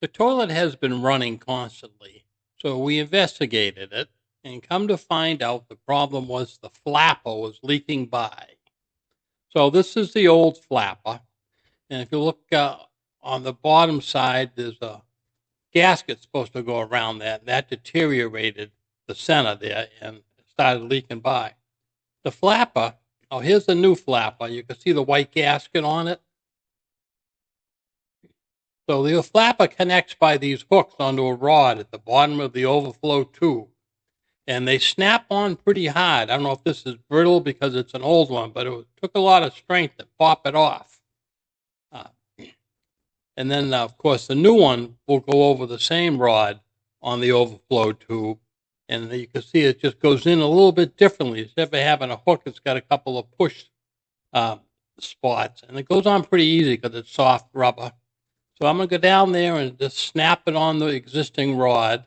The toilet has been running constantly, so we investigated it and come to find out the problem was the flapper was leaking by. So this is the old flapper, and if you look on the bottom side, there's a gasket supposed to go around that, and that deteriorated the center there and started leaking by. The flapper, oh, here's the new flapper. You can see the white gasket on it. So the flapper connects by these hooks onto a rod at the bottom of the overflow tube, and they snap on pretty hard. I don't know if this is brittle because it's an old one, but it took a lot of strength to pop it off. And then, of course, the new one will go over the same rod on the overflow tube, and you can see it just goes in a little bit differently. Instead of having a hook, it's got a couple of push spots, and it goes on pretty easy because it's soft rubber. So I'm going to go down there and just snap it on the existing rod.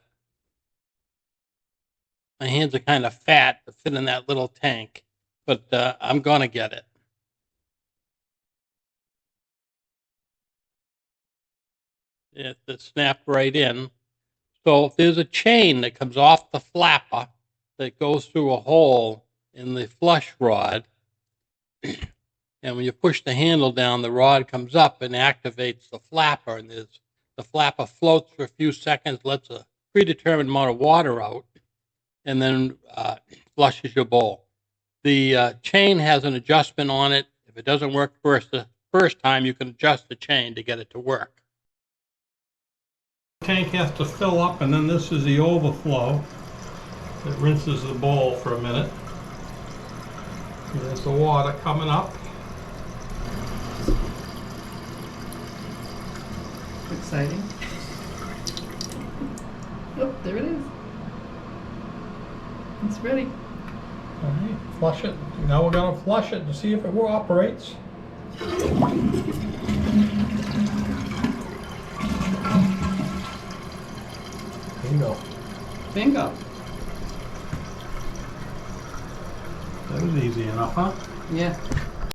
My hands are kind of fat to fit in that little tank, but I'm going to get it. It snapped right in. So there's a chain that comes off the flapper that goes through a hole in the flush rod. And when you push the handle down, the rod comes up and activates the flapper. And the flapper floats for a few seconds, lets a predetermined amount of water out, and then flushes your bowl. The chain has an adjustment on it. If it doesn't work the first time, you can adjust the chain to get it to work. The tank has to fill up, and then this is the overflow. It rinses the bowl for a minute. And there's the water coming up. Exciting. Oh, there it is. It's ready. All right, flush it. Now we're going to flush it to see if it operates. Bingo. Bingo. That was easy enough, huh? Yeah.